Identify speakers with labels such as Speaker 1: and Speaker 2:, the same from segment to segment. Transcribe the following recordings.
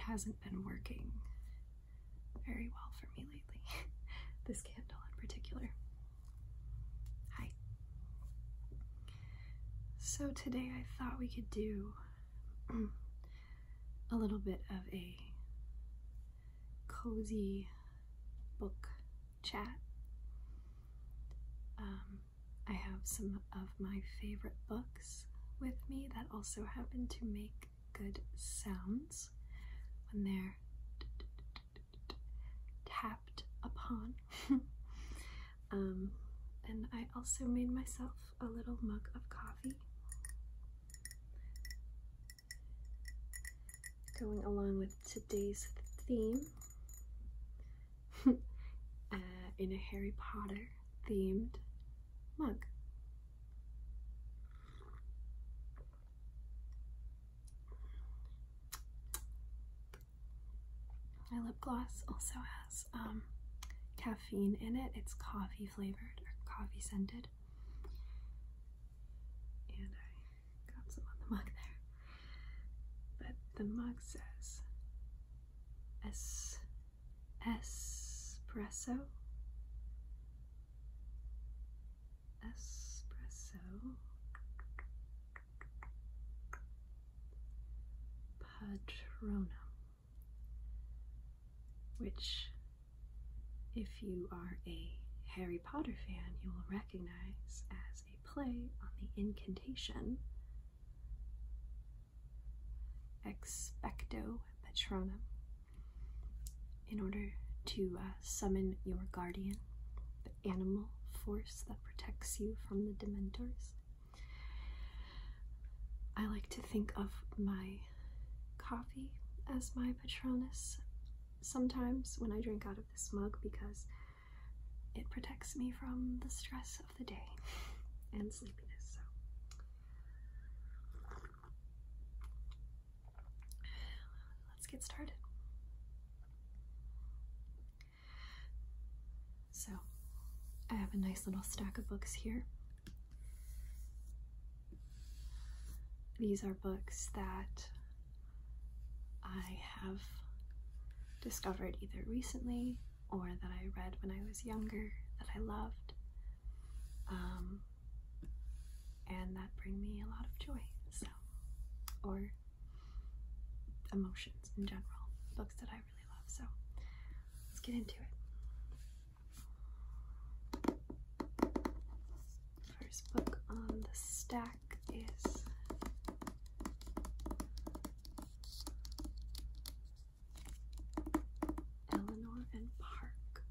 Speaker 1: hasn't been working very well for me lately. This candle in particular. Hi. So today I thought we could do a little bit of a cozy book chat. I have some of my favorite books with me that also happen to make good sounds when they're tapped upon. And I also made myself a little mug of coffee, going along with today's theme, in a Harry Potter themed mug. My lip gloss also has caffeine in it. It's coffee flavored or coffee scented. And I got some on the mug there. But the mug says espresso. Patronum, which, if you are a Harry Potter fan, you will recognize as a play on the incantation Expecto Patronum, in order to summon your guardian, the animal force that protects you from the Dementors. I like to think of my coffee as my Patronus sometimes when I drink out of this mug, because it protects me from the stress of the day and sleepiness. So let's get started. So I have a nice little stack of books here. These are books that I have discovered either recently or that I read when I was younger that I loved, and that bring me a lot of joy, so, or emotions in general, books that I really love. So let's get into it. First book on the stack is Eleanor and Park.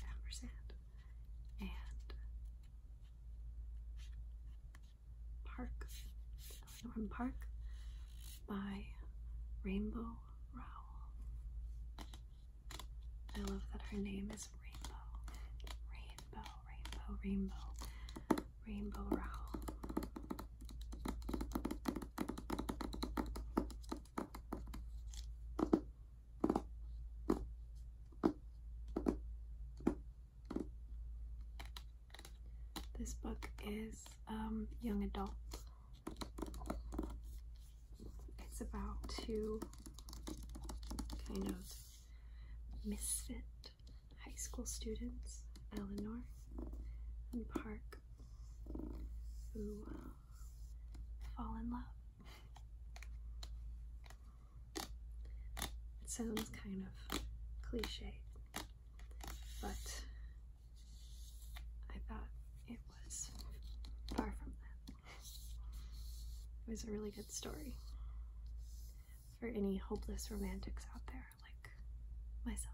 Speaker 1: Ampersand and Park. Eleanor and Park by Rainbow Rowell. I love that her name is Rainbow Rowell. This book is young adult. It's about two kind of misfit high school students, Eleanor and Park, who fall in love. It sounds kind of cliche, but I thought it was far from that. It was a really good story for any hopeless romantics out there like myself.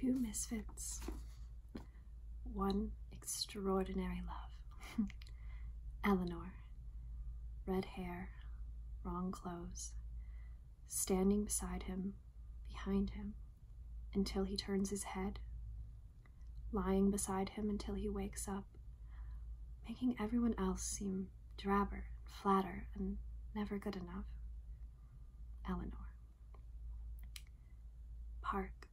Speaker 1: two misfits, one extraordinary love. Eleanor, red hair, wrong clothes, standing beside him, behind him, until he turns his head, lying beside him until he wakes up, making everyone else seem drabber and flatter and never good enough. Eleanor. Park.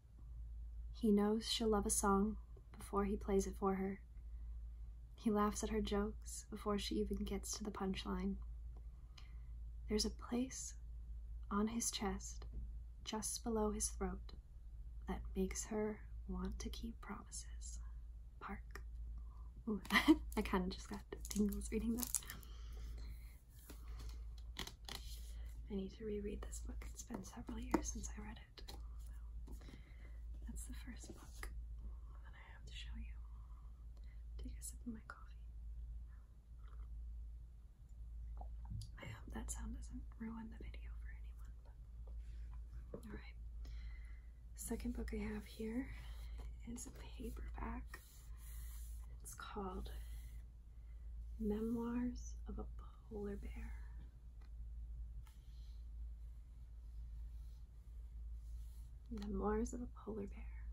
Speaker 1: He knows she'll love a song before he plays it for her. He laughs at her jokes before she even gets to the punchline. There's a place on his chest, just below his throat, that makes her want to keep promises. Park. Ooh, I kind of just got tingles reading that. I need to reread this book. It's been several years since I read it. So that's the first book that I have to show you. Take a sip of my coffee. I hope that sound doesn't ruin the video for anyone. Alright. Second book I have here is a paperback. It's called Memoirs of a Polar Bear. Memoirs of a Polar Bear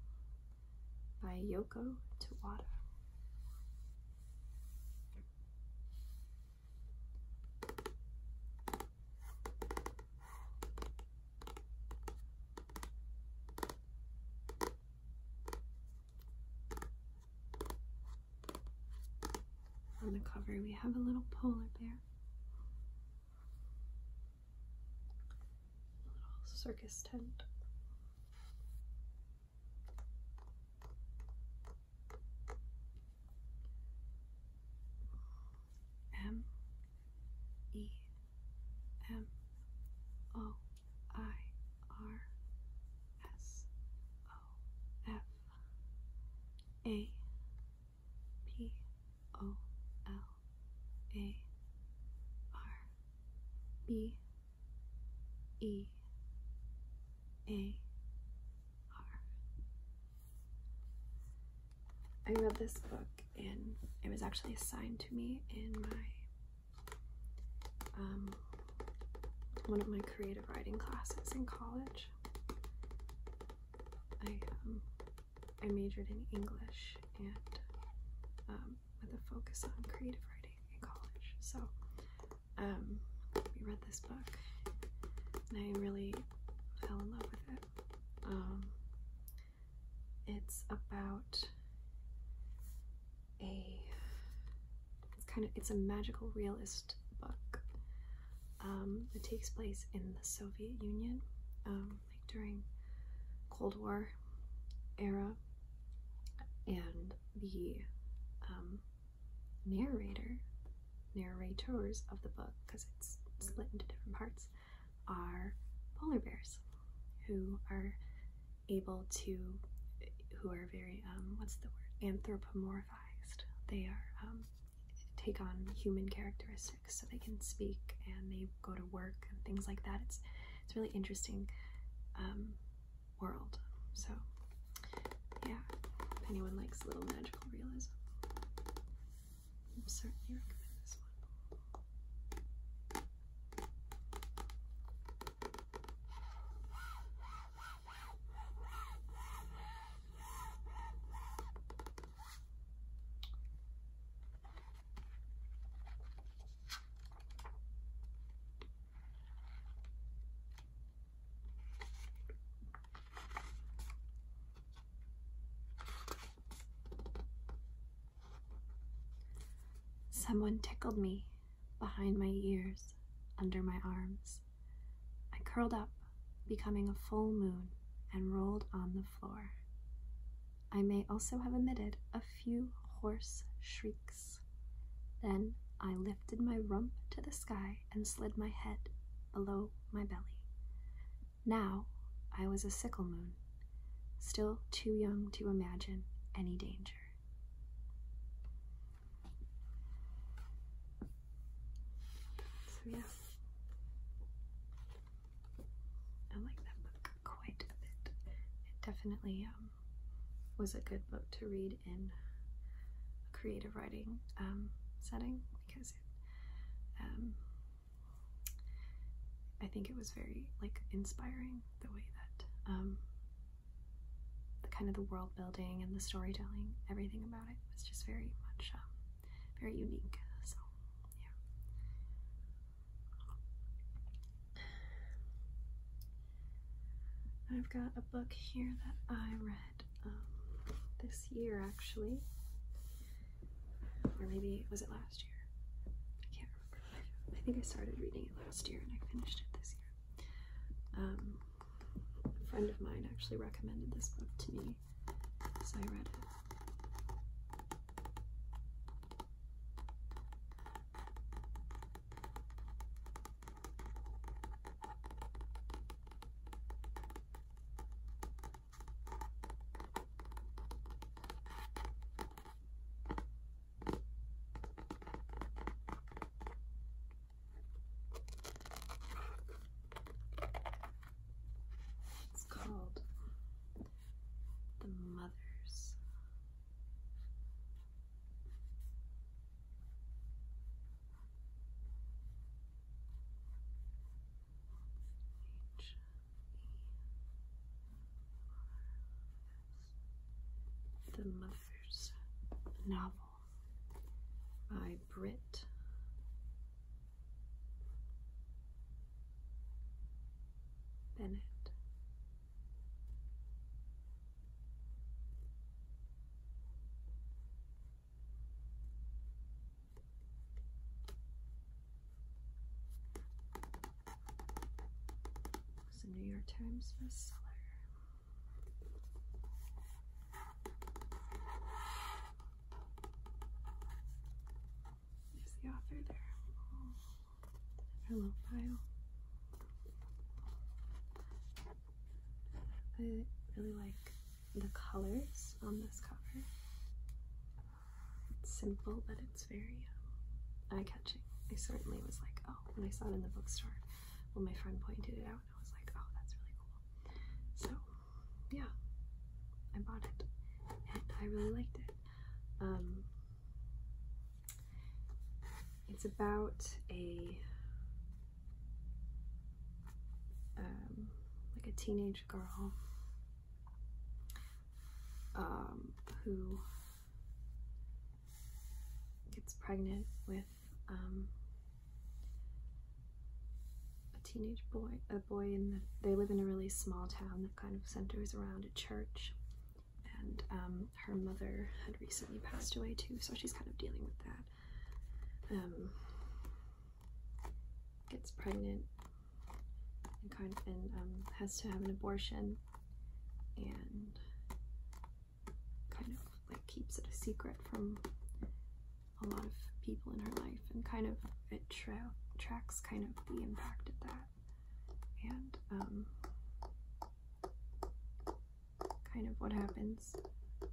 Speaker 1: by Yoko Tawada. On the cover we have a little polar bear. A little circus tent. Memolfar. I read this book and it was actually assigned to me in my one of my creative writing classes in college. I majored in English and with a focus on creative writing in college. So we read this book and I really fell in love with it. It's about it's a magical realist book. It takes place in the Soviet Union, like during Cold War era, and the narrators of the book, because it's split into different parts, are polar bears who are very what's the word, anthropomorphized. They are take on human characteristics, so they can speak and they go to work and things like that. It's really interesting world. So yeah, if anyone likes little magical realism, I certainly recommend this one. Someone tickled me behind my ears, under my arms. I curled up, becoming a full moon, and rolled on the floor. I may also have emitted a few hoarse shrieks. Then I lifted my rump to the sky and slid my head below my belly. Now I was a sickle moon, still too young to imagine any danger. So yeah, I like that book quite a bit. It definitely was a good book to read in a creative writing setting, because I think it was very like inspiring, the way that the kind of the world building and the storytelling, everything about it was just very much very unique. So yeah, I've got a book here that I read this year, actually, or maybe was it last year? I can't remember. I think I started reading it last year and I finished it this year. A friend of mine actually recommended this book to me, so I read it. It's called The Mothers. The Mothers novel by Britt Bennett. It's a New York Times bestseller. There's the author there. Her little bio. I really like the colors on this cover. It's simple, but it's very eye-catching. I certainly was like, oh, when I saw it in the bookstore, well, my friend pointed it out, and I was like, oh, that's really cool. So, yeah, I bought it, and I really liked it. It's about a like a teenage girl who gets pregnant with a teenage boy, they live in a really small town that kind of centers around a church, and her mother had recently passed away too, so she's kind of dealing with that. Gets pregnant and has to have an abortion, and kind of like keeps it a secret from a lot of people in her life, and kind of it tracks kind of the impact of that, and kind of what happens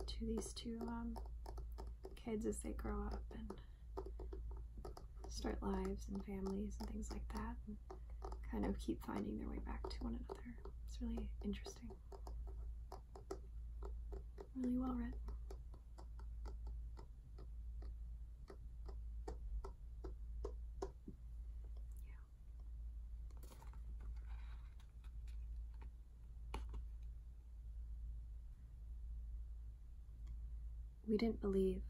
Speaker 1: to these two kids as they grow up and start lives and families and things like that, and kind of keep finding their way back to one another. It's really interesting. Really well written. We didn't believe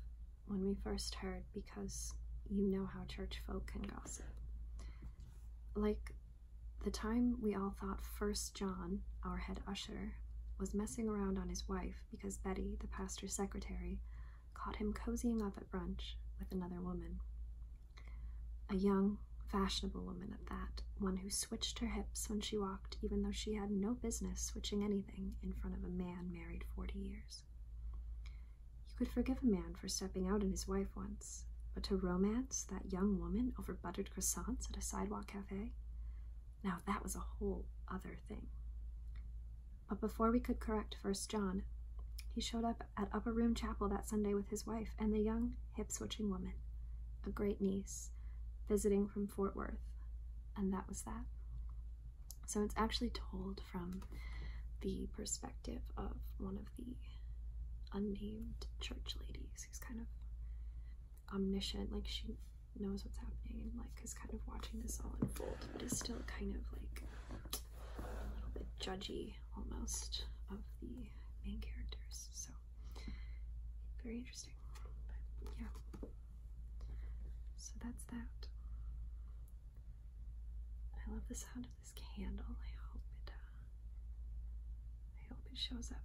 Speaker 1: when we first heard, because you know how church folk can gossip. Like the time we all thought First John, our head usher, was messing around on his wife because Betty, the pastor's secretary, caught him cozying up at brunch with another woman. A young, fashionable woman at that, one who switched her hips when she walked, even though she had no business switching anything in front of a man married 40 years. You could forgive a man for stepping out on his wife once, but to romance that young woman over buttered croissants at a sidewalk cafe? Now that was a whole other thing. But before we could correct First John, he showed up at Upper Room Chapel that Sunday with his wife and the young, hip-switching woman, a great niece, visiting from Fort Worth, and that was that. So it's actually told from the perspective of one of the unnamed church lady who's kind of omniscient, like she knows what's happening and like is kind of watching this all unfold, but is still kind of like a little bit judgy almost of the main characters. So very interesting. But yeah. So that's that. I love the sound of this candle. I hope it shows up,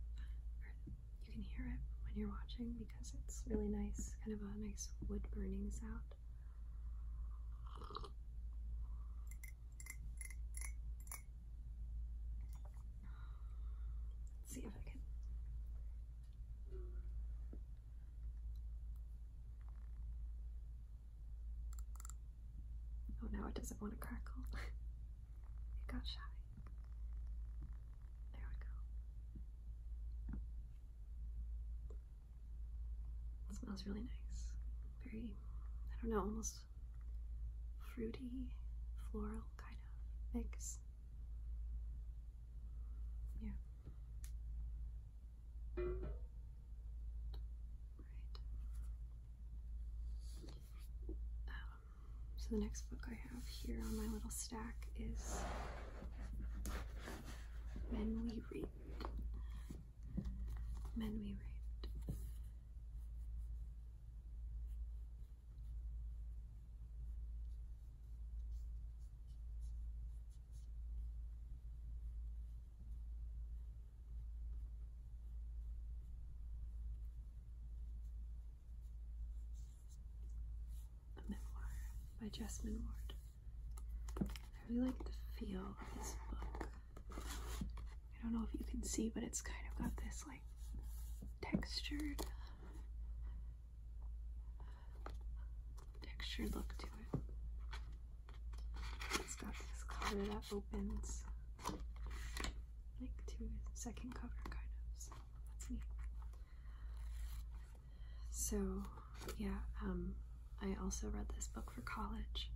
Speaker 1: or you can hear it when you're watching, because it's really nice, kind of a nice wood burning sound. Let's see if I can. Oh, now it doesn't want to crackle. It got shy. There we go. It smells really nice. Very, I don't know, almost fruity, floral kind of mix. Yeah. Right. So the next book I have here on my little stack is Men We Read. Men We Read. A memoir by Jessamine Ward. I really like the feel of this book. I don't know if you can see, but it's kind of got this like textured look to it. It's got this cover that opens like to a second cover kind of, so that's neat. So yeah, I also read this book for college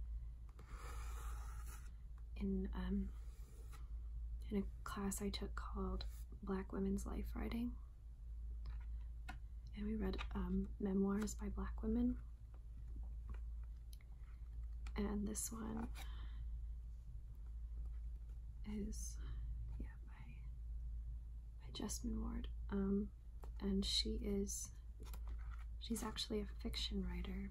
Speaker 1: in a class I took called Black Women's Life Writing, and we read memoirs by Black women, and this one is by Jessamine Ward, and she's actually a fiction writer.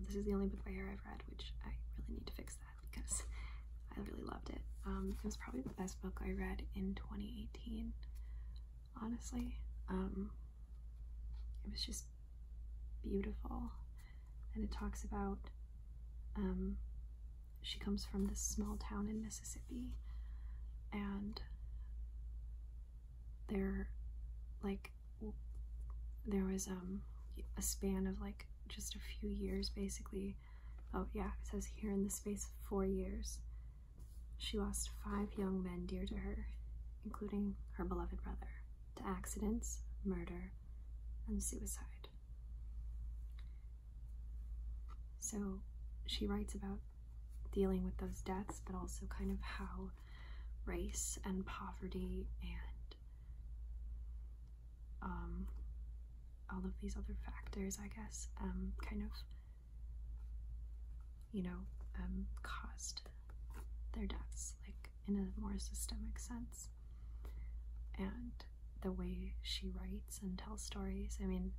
Speaker 1: This is the only book by her I've read, which I really need to fix that because I really loved it. It was probably the best book I read in 2018, honestly. It was just beautiful, and it talks about, she comes from this small town in Mississippi, and there was a span of like just a few years, basically. Oh yeah, it says here, in the space of 4 years, she lost 5 young men dear to her, including her beloved brother, to accidents, murder, and suicide. So she writes about dealing with those deaths, but also kind of how race and poverty and all of these other factors, I guess, kind of, caused their deaths, like in a more systemic sense. And the way she writes and tells stories, I mean,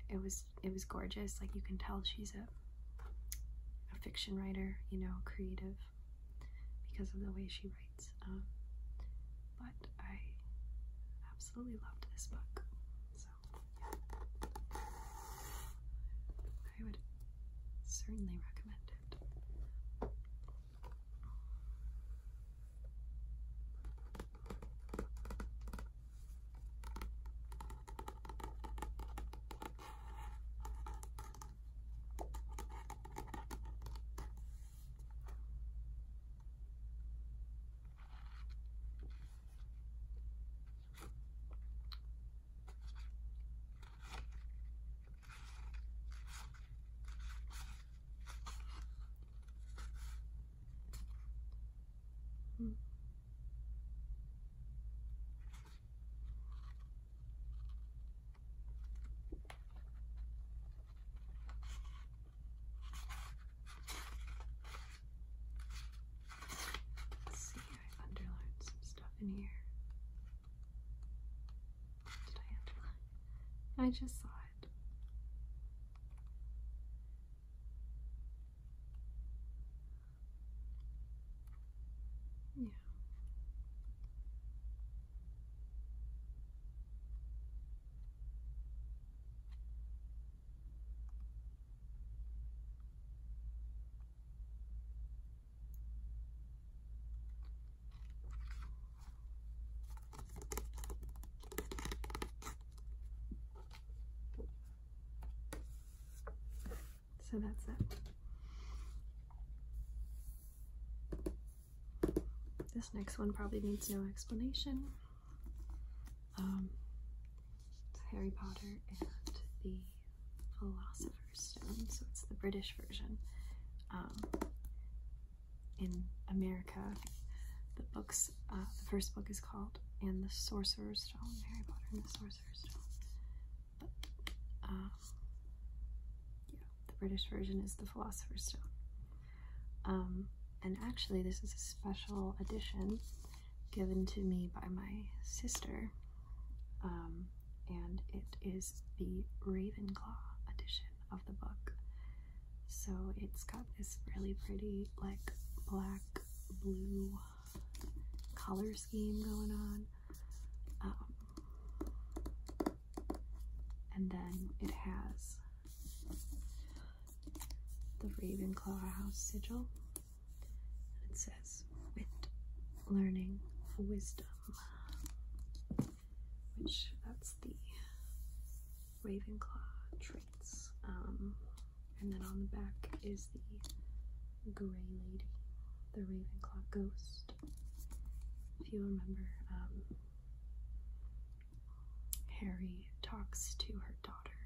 Speaker 1: it was gorgeous. Like, you can tell she's a fiction writer, creative, because of the way she writes. But I absolutely loved this book, so I would certainly recommend it. I just saw it. Yeah. So that's it. This next one probably needs no explanation. It's Harry Potter and the Philosopher's Stone, so it's the British version. In America, the first book is called "And the Sorcerer's Stone," Harry Potter and the Sorcerer's Stone. But yeah, the British version is the Philosopher's Stone. And actually, this is a special edition given to me by my sister, and it is the Ravenclaw edition of the book. So it's got this really pretty, like, black, blue color scheme going on. And then it has the Ravenclaw house sigil. It says, "Wit, learning, wisdom," which that's the Ravenclaw traits. And then on the back is the Grey Lady, the Ravenclaw ghost. If you remember, Harry talks to her daughter,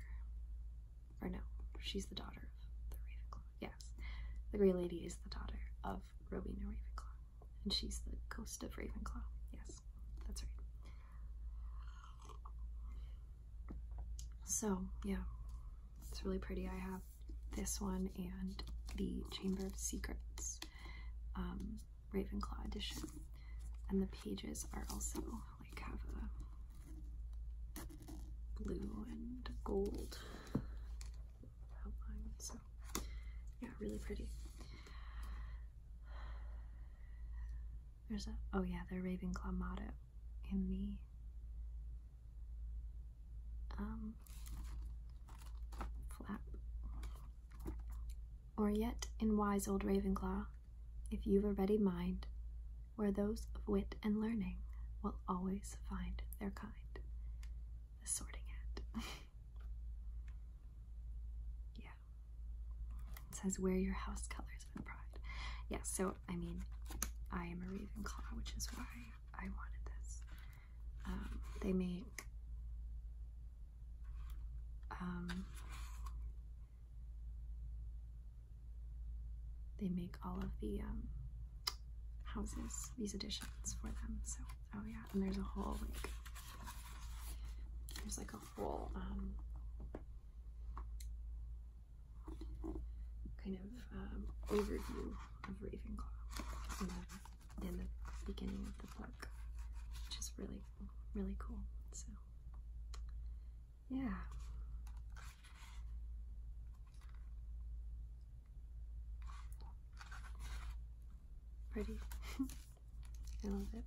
Speaker 1: or no, she's the daughter of the Ravenclaw. Yes, the Grey Lady is the daughter of Rowena Ravenclaw, and she's the ghost of Ravenclaw. Yes, that's right. So yeah, it's really pretty. I have this one and the Chamber of Secrets Ravenclaw edition, and the pages are also like have a blue and gold outline. So yeah, really pretty. There's a, oh yeah, the Ravenclaw motto in the flap. "Or yet, in wise old Ravenclaw, if you've a ready mind, where those of wit and learning will always find their kind." The Sorting Hat. Yeah. It says, "Wear your house colors with pride." Yeah, so, I mean, I am a Ravenclaw, which is why I wanted this. They make all of the houses, these editions for them. So, oh yeah, and there's a whole like a whole kind of overview of Ravenclaw in the beginning of the book, which is really, really cool. So yeah. Pretty. I love it.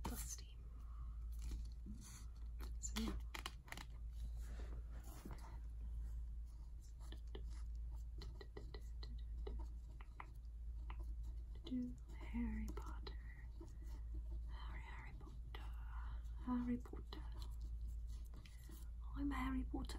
Speaker 1: Dusty. So yeah. Harry Potter. Harry Potter. Harry Potter. I'm Harry Potter.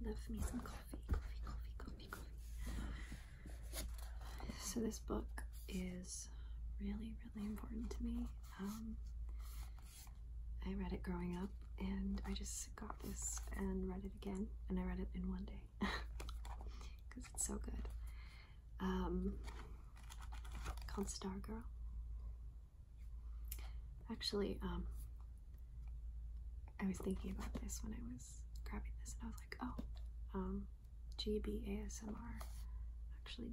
Speaker 1: Love me some coffee. So this book is really, really important to me. I read it growing up, and I just got this and read it again, and I read it in one day because it's so good. Called Stargirl. Actually, I was thinking about this when I was grabbing this, and I was like, oh, GB ASMR actually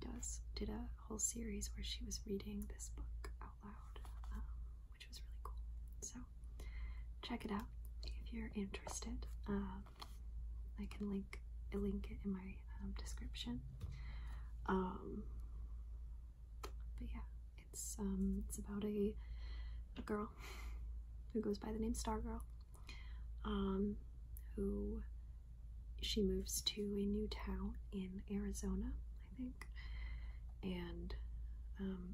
Speaker 1: did a whole series where she was reading this book out loud, which was really cool. So check it out if you're interested. I can link it in my description. But yeah, it's about a girl who goes by the name Stargirl, who she moves to a new town in Arizona, I think, and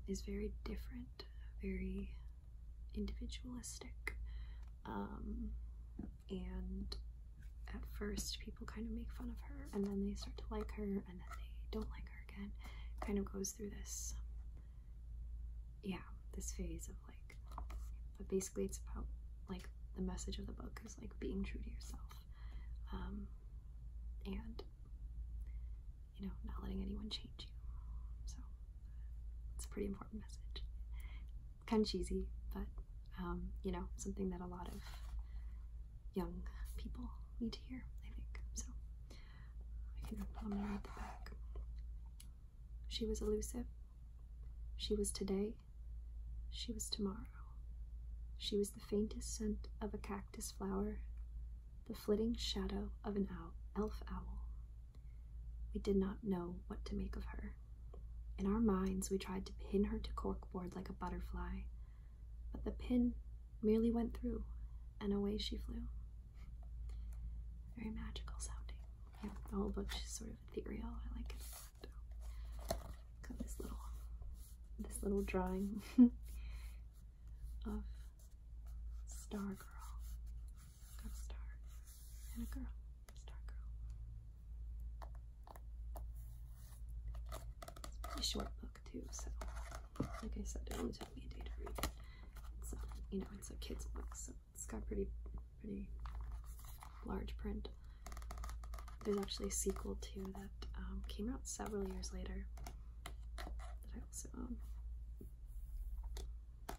Speaker 1: is very different, very individualistic, and at first people kind of make fun of her, and then they start to like her, and then they don't like her again. Kind of goes through this, yeah, this phase of like, but basically it's about like the message of the book is like being true to yourself, and you know, not letting anyone change you. So it's a pretty important message. Kind of cheesy, but you know, something that a lot of young people need to hear, I think. So I'm gonna read the back. She was elusive. She was today. She was tomorrow. She was the faintest scent of a cactus flower, the flitting shadow of an elf owl. We did not know what to make of her. In our minds, we tried to pin her to corkboard like a butterfly, but the pin merely went through, and away she flew. Very magical sounding. Yeah, the whole book is sort of ethereal. I like it. Got this little drawing of Stargirl. Got a star and a girl. Stargirl. It's a pretty short book too, so like I said, it only took me a day to read it. It's you know, it's a kid's book, so it's got pretty large print. There's actually a sequel too that came out several years later that I also own. I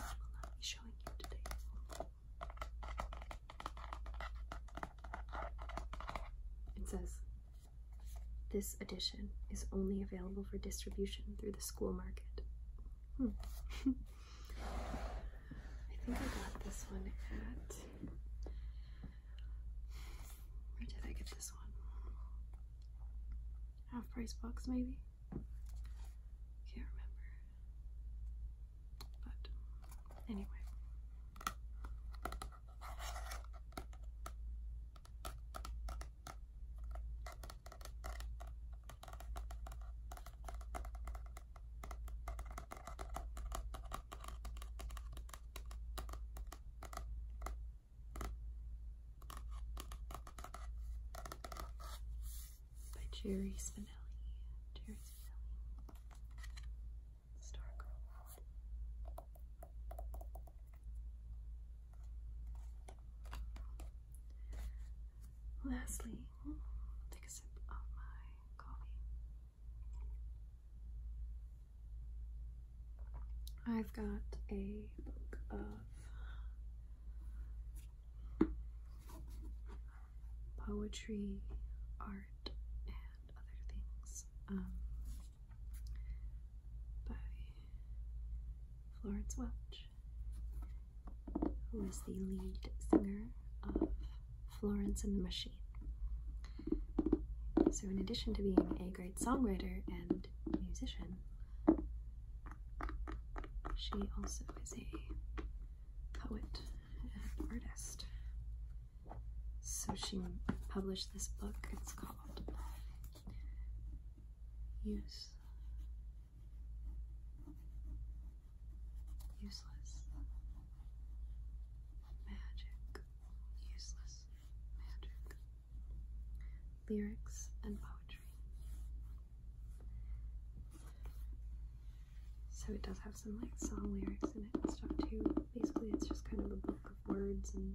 Speaker 1: will not be showing you today. It says, this edition is only available for distribution through the school market. I think I got this one at, where did I get this one? Half Price Books, maybe? Can't remember. But anyway. Jerry Spinelli. Stargirl. Lastly, take a sip of my coffee. I've got a book of poetry, art, and other things by Florence Welch, who is the lead singer of Florence and the Machine. So in addition to being a great songwriter and musician, she also is a poet and artist. So she published this book. It's called Useless Magic. Useless Magic. Lyrics and Poetry. So So it does have some like song lyrics in it and stuff too. Basically it's just kind of a book of words and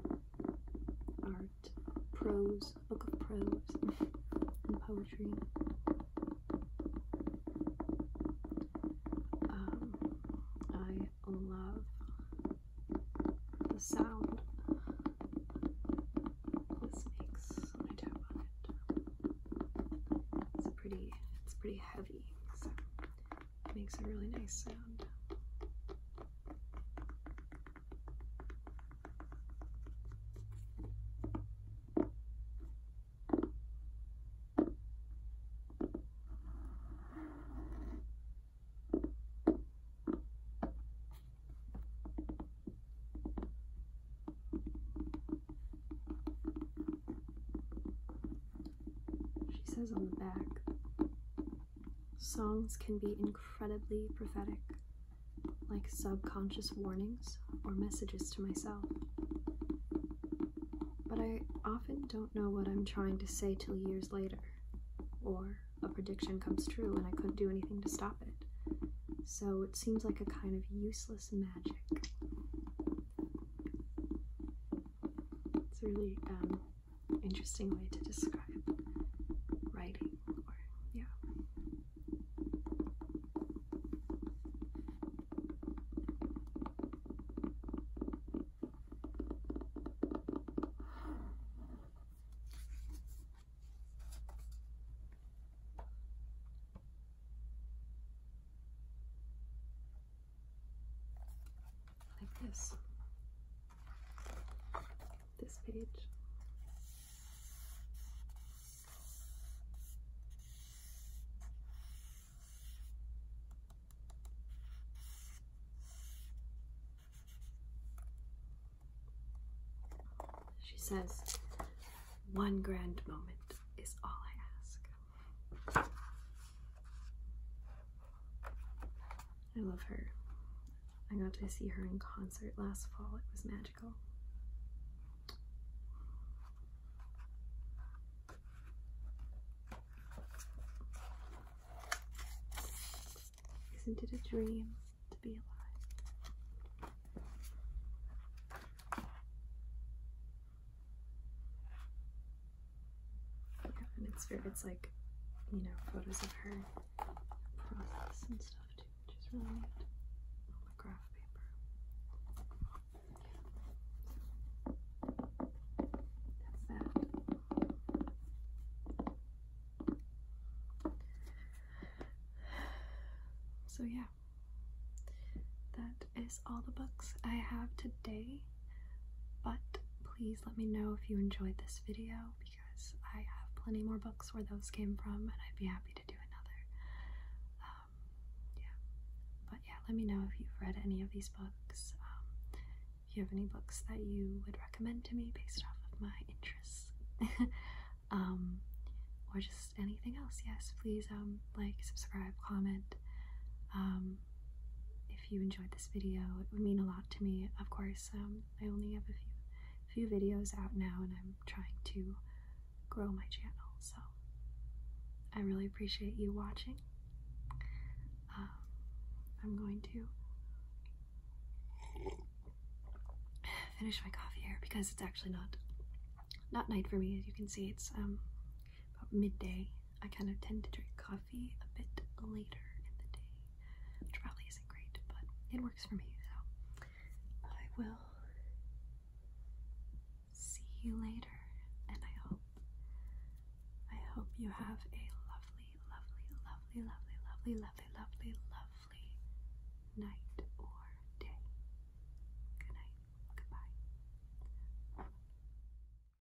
Speaker 1: art, prose, book of prose and poetry. I love the sound this makes when I tap on it. It's pretty heavy, so it makes a really nice sound. She says on the back, songs can be incredibly prophetic, like subconscious warnings or messages to myself. But I often don't know what I'm trying to say till years later, or a prediction comes true and I couldn't do anything to stop it. So it seems like a kind of useless magic. It's a really interesting way to describe writing, or yeah. Like this page. She says, "One grand moment is all I ask." I love her. I got to see her in concert last fall. It was magical. Isn't it a dream to be alive? Yeah, and it's like, you know, photos of her process and stuff too, which is really neat. On the graph paper. That's that. So yeah, that is all the books I have today, but please let me know if you enjoyed this video, because I have plenty more books where those came from, and I'd be happy to do another. Yeah, but yeah, let me know if you've read any of these books, if you have any books that you would recommend to me based off of my interests, or just anything else. Yes, please like, subscribe, comment. If you enjoyed this video, it would mean a lot to me. Of course, I only have a few videos out now, and I'm trying to grow my channel, so I really appreciate you watching. I'm going to finish my coffee here, because it's actually not night for me. As you can see, it's about midday. I kind of tend to drink coffee a bit later in the day, which probably isn't great, but it works for me. So I will see you later, and I hope you have a lovely, lovely, lovely, lovely, lovely, lovely, lovely,